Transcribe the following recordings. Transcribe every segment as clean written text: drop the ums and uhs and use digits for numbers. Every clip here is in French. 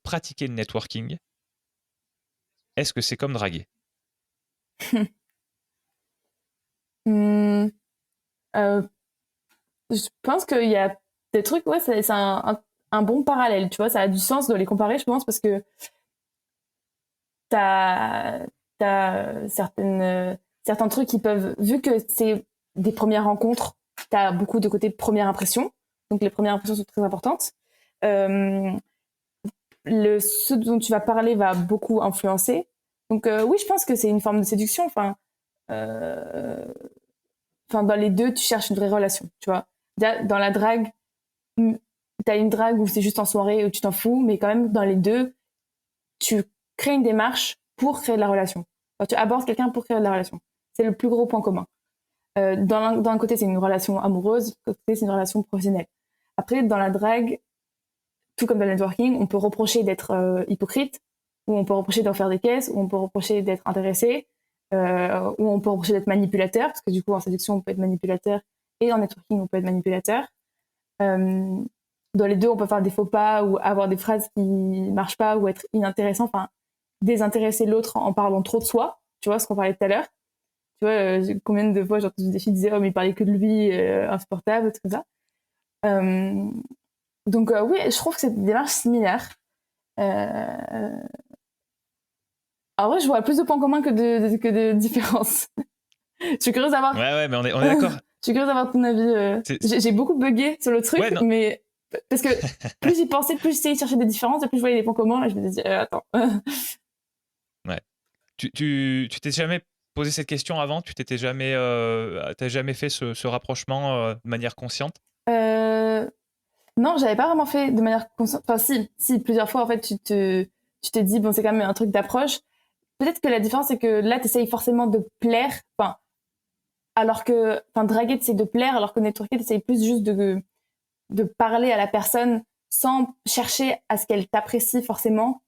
pratiquer le networking, est-ce que c'est comme draguer? Hum, euh, je pense qu'il y a des trucs, ouais, c'est un bon parallèle, tu vois, ça a du sens de les comparer, je pense, parce que t'as, t'as certains trucs qui peuvent, vu que c'est des premières rencontres, t'as beaucoup de côté première impression, donc les premières impressions sont très importantes. Euh, ce dont tu vas parler va beaucoup influencer. Donc oui, je pense que c'est une forme de séduction. Euh, dans les deux, tu cherches une vraie relation, tu vois. Dans la drague, t'as une drague où c'est juste en soirée où tu t'en fous, mais quand même dans les deux, tu crées une démarche pour créer de la relation. Enfin, tu abordes quelqu'un pour créer de la relation. C'est le plus gros point commun. D'un côté, c'est une relation amoureuse, de l'autre côté, c'est une relation professionnelle. Après, dans la drague, tout comme dans le networking, on peut reprocher d'être hypocrite, ou on peut reprocher d'en faire des caisses, ou on peut reprocher d'être intéressé, ou on peut reprocher d'être manipulateur, parce que du coup, en séduction, on peut être manipulateur, et en networking, on peut être manipulateur. Euh, dans les deux, on peut faire des faux pas, ou avoir des phrases qui marchent pas, ou être inintéressant, enfin, désintéresser l'autre en parlant trop de soi, tu vois, ce qu'on parlait tout à l'heure. Tu vois, combien de fois j'ai entendu des filles disaient, oh, mais il parlait que de lui, insupportable, tout ça. Euh, donc oui, je trouve que c'est des démarches similaires. Euh... En vrai, je vois plus de points communs que de différences. Je suis curieuse d'avoir. Ouais, mais on est d'accord. Je suis curieuse d'avoir ton avis. J'ai beaucoup bugué sur le truc, Ouais, non. mais parce que plus j'y pensais, plus j'essayais de chercher des différences, et plus je voyais des points communs, et je me disais, attends. Ouais. Tu t'es jamais posé cette question avant? T'as jamais fait ce rapprochement de manière consciente? Euh... Non, j'avais pas vraiment fait de manière consciente. Enfin, si, plusieurs fois, en fait, tu t'es dit, bon, c'est quand même un truc d'approche. Peut-être que la différence, c'est que là, t'essayes forcément de plaire. Enfin, alors que, draguer, t'essayes de plaire, alors que networker, t'essayes plus juste de parler à la personne sans chercher à ce qu'elle t'apprécie forcément.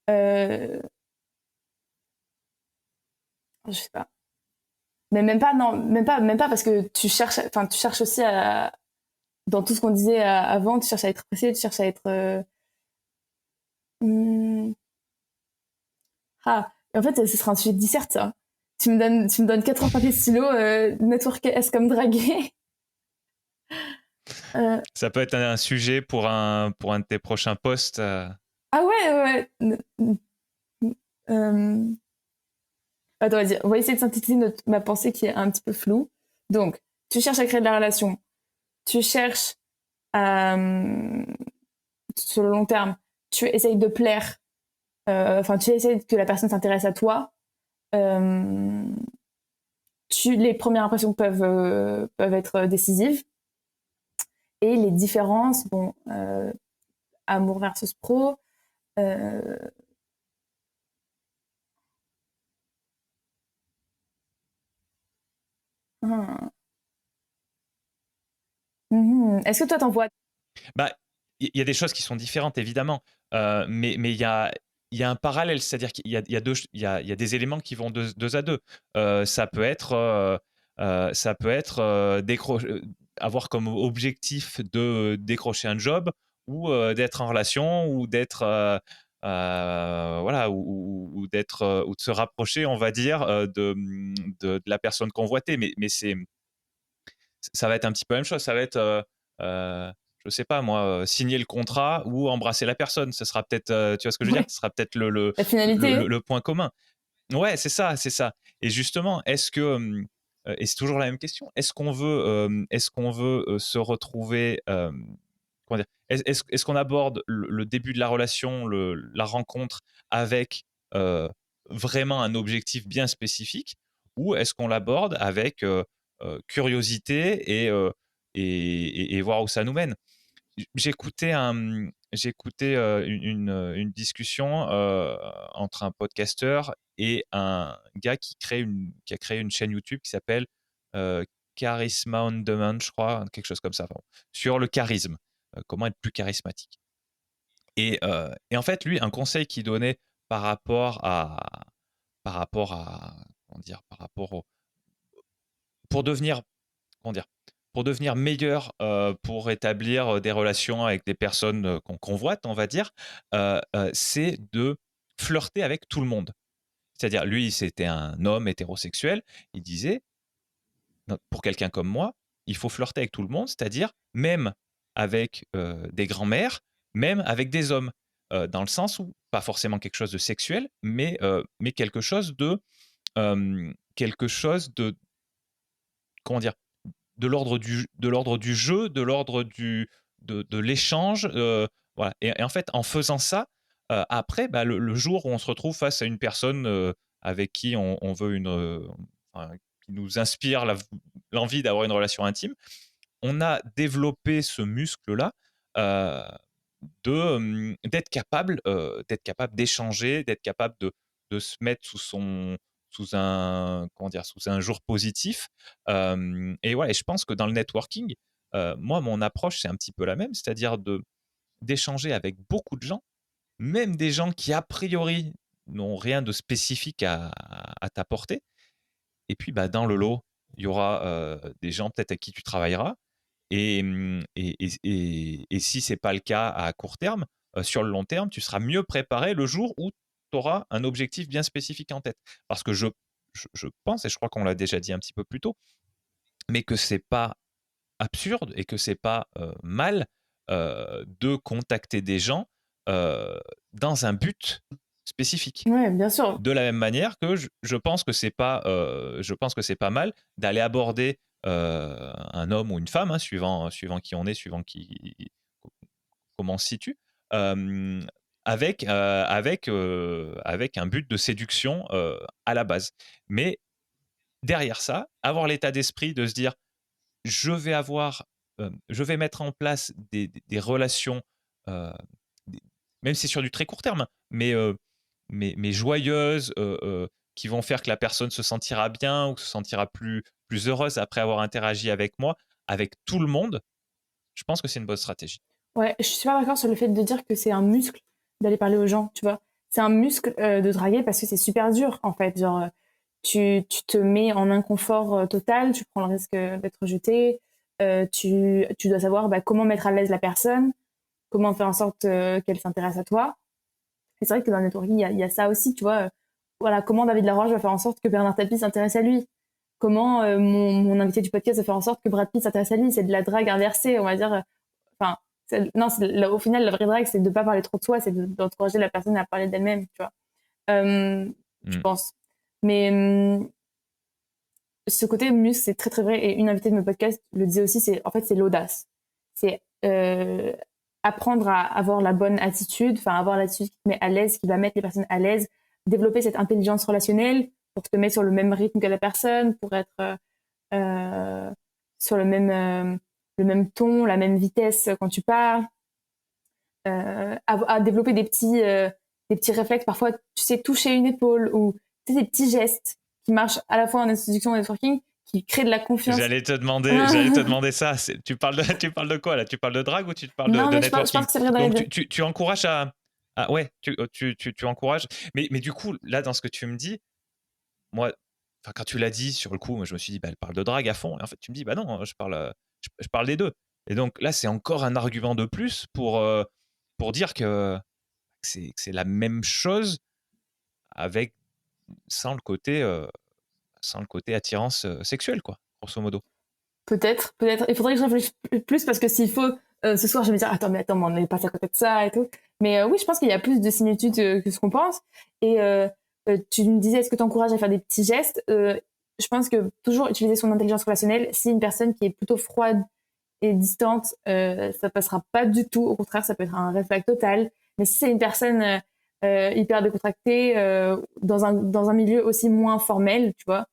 Euh, je sais pas. Mais même pas, non, même pas parce que tu cherches aussi à, dans tout ce qu'on disait avant, tu cherches à être apprécié, tu cherches à être, hmm, et en fait, ce sera un sujet de dissert, ça. Tu me donnes 4 heures papier stylo, network S comme draguer. Euh, Ça peut être un sujet pour pour un de tes prochains posts. ah ouais, ouais. Euh, Attends, vas-y, on va essayer de synthétiser ma pensée qui est un petit peu floue. Donc, tu cherches à créer de la relation, tu cherches à, sur le long terme, tu essayes de plaire, tu essayes que la personne s'intéresse à toi. Euh, les premières impressions peuvent être décisives. Et les différences, bon, amour versus pro, euh, hmm. Est-ce que toi t'en vois? Bah, il y a des choses qui sont différentes, évidemment, mais il y a un parallèle, c'est-à-dire qu'il y a il y a des éléments qui vont deux à deux. Ça peut être avoir comme objectif de décrocher un job ou d'être en relation ou d'être voilà ou d'être ou de se rapprocher, on va dire, de la personne convoitée. Mais ça va être un petit peu la même chose. Ça va être je sais pas moi, signer le contrat ou embrasser la personne. Ce sera peut-être, tu vois ce que je veux dire? Ouais, Ce sera peut-être la finalité. le point commun. Ouais, c'est ça, c'est ça. Et justement, et c'est toujours la même question, est-ce qu'on veut se retrouver, comment dire, est-ce qu'on aborde le début de la relation, la rencontre avec vraiment un objectif bien spécifique, ou est-ce qu'on l'aborde avec curiosité et voir où ça nous mène? J'écoutais une discussion entre un podcasteur et un gars qui a créé une chaîne YouTube qui s'appelle Charisma on Demand, je crois, quelque chose comme ça, pardon, sur le charisme, comment être plus charismatique. Et en fait, lui, un conseil qu'il donnait par rapport à, comment dire, pour devenir, comment dire, pour devenir meilleur, pour établir des relations avec des personnes qu'on convoite, on va dire, c'est de flirter avec tout le monde. C'est-à-dire, lui, c'était un homme hétérosexuel. Il disait, pour quelqu'un comme moi, il faut flirter avec tout le monde, c'est-à-dire même avec des grands-mères, même avec des hommes, dans le sens où, pas forcément quelque chose de sexuel, mais quelque chose de, comment dire, de l'ordre du jeu, de l'ordre de l'échange. Voilà. Et en fait, en faisant ça, après, bah, le jour où on se retrouve face à une personne avec qui on veut enfin, qui nous inspire l'envie d'avoir une relation intime, on a développé ce muscle-là euh, d'être capable d'échanger, d'être capable de se mettre sous un jour positif. Et ouais, et je pense que dans le networking, moi, mon approche, c'est un petit peu la même, c'est-à-dire d'échanger avec beaucoup de gens, même des gens qui, a priori, n'ont rien de spécifique à t'apporter. Et puis, bah, dans le lot, il y aura des gens peut-être à qui tu travailleras. Et si ce n'est pas le cas à court terme, sur le long terme, tu seras mieux préparé le jour où tu auras un objectif bien spécifique en tête. Parce que je pense, et je crois qu'on l'a déjà dit un petit peu plus tôt, mais que c'est pas absurde et que c'est pas mal de contacter des gens euh, dans un but spécifique. Ouais, bien sûr. De la même manière que je pense que c'est pas mal d'aller aborder un homme ou une femme, hein, suivant qui on est, comment on se situe, euh, avec un but de séduction à la base. Mais derrière ça, avoir l'état d'esprit de se dire, je vais je vais mettre en place des relations, euh, des- même si c'est sur du très court terme, mais joyeuses, qui vont faire que la personne se sentira bien ou se sentira plus heureuse après avoir interagi avec moi, avec tout le monde. Je pense que c'est une bonne stratégie. Ouais, je suis super d'accord sur le fait de dire que c'est un muscle d'aller parler aux gens, tu vois. C'est un muscle de draguer parce que c'est super dur, en fait. Genre, tu te mets en inconfort total, tu prends le risque d'être rejeté, tu dois savoir bah, comment mettre à l'aise la personne, comment faire en sorte qu'elle s'intéresse à toi. Et c'est vrai que dans le networking, il y a ça aussi, tu vois. Voilà, comment David Laroche va faire en sorte que Bernard Tapie s'intéresse à lui. Comment mon invité du podcast va faire en sorte que Brad Pitt s'intéresse à lui. C'est de la drague inversée, on va dire. Enfin, non, au final, la vraie drague, c'est de ne pas parler trop de soi, c'est d'encourager la personne à parler d'elle-même, tu vois. Je Mm. pense. Mais ce côté muscle, c'est très très vrai. Et une invitée de mon podcast le disait aussi, en fait, c'est l'audace. C'est apprendre à avoir la bonne attitude, enfin avoir l'attitude qui te met à l'aise, qui va mettre les personnes à l'aise, développer cette intelligence relationnelle pour te mettre sur le même rythme que la personne, pour être sur le même ton, la même vitesse quand tu parles, à développer des petits réflexes, parfois, tu sais, toucher une épaule ou tu sais, des petits gestes qui marchent à la fois en introduction et en networking, qui créent de la confiance. J'allais te demander ça. Tu parles de quoi là? Tu parles de drague ou tu parles Non, de mais je pense networking? que c'est vrai dans les Donc deux. tu encourages ouais, tu encourages. Mais du coup, là, dans ce que tu me dis, moi, enfin, quand tu l'as dit sur le coup, moi, je me suis dit, bah, elle parle de drague à fond. Et en fait, tu me dis, bah non, je parle des deux. Et donc là, c'est encore un argument de plus pour dire que c'est la même chose avec sans le côté, euh, sans le côté attirance sexuelle, quoi, grosso modo. Peut-être, peut-être. Il faudrait que je réfléchisse plus parce que s'il faut, ce soir, je vais me dire, attends, mais on est passé à côté de ça et tout. Mais oui, je pense qu'il y a plus de similitudes que ce qu'on pense. Et tu me disais, est-ce que tu encourages à faire des petits gestes Je pense que toujours utiliser son intelligence relationnelle, si une personne qui est plutôt froide et distante, ça passera pas du tout. Au contraire, ça peut être un red flag total. Mais si c'est une personne hyper décontractée, dans un milieu aussi moins formel, tu vois,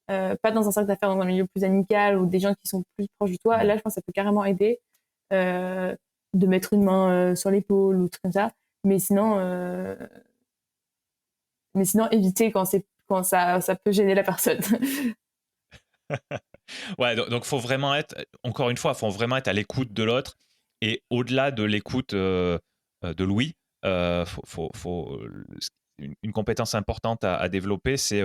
pas dans un cercle d'affaires, dans un milieu plus amical ou des gens qui sont plus proches de toi, Mm. là, je pense que ça peut carrément aider euh, de mettre une main sur l'épaule ou tout comme ça. Mais sinon, euh, mais sinon éviter quand ça peut gêner la personne. Ouais, donc faut vraiment être, encore une fois, faut vraiment être à l'écoute de l'autre. Et au-delà de l'écoute de Louis, une compétence importante à développer, c'est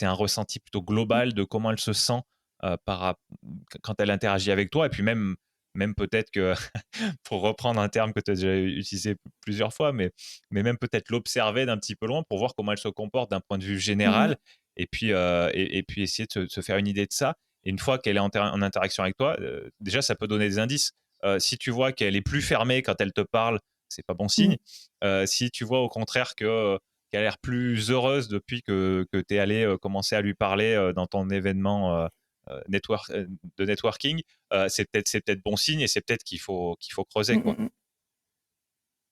un ressenti plutôt global de comment elle se sent quand elle interagit avec toi. Et puis même peut-être que, pour reprendre un terme que tu as déjà utilisé plusieurs fois, mais même peut-être l'observer d'un petit peu loin pour voir comment elle se comporte d'un point de vue Mhm. général, et puis essayer de se faire une idée de ça. Et une fois qu'elle est en interaction avec toi, déjà, ça peut donner des indices. Si tu vois qu'elle est plus fermée quand elle te parle, c'est pas bon signe. Mhm. Si tu vois au contraire qu'elle a l'air plus heureuse depuis que tu es allé commencer à lui parler dans ton événement de networking, c'est peut-être bon signe, et c'est peut-être qu'il faut creuser, quoi. Mhm.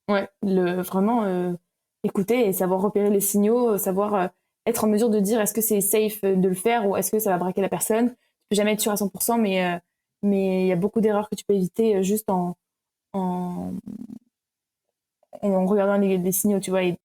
Ouais, vraiment écouter et savoir repérer les signaux, savoir être en mesure de dire est-ce que c'est safe de le faire ou est-ce que ça va braquer la personne. Tu peux jamais être sûr à 100%, mais il y a beaucoup d'erreurs que tu peux éviter juste en regardant les signaux, tu vois. Et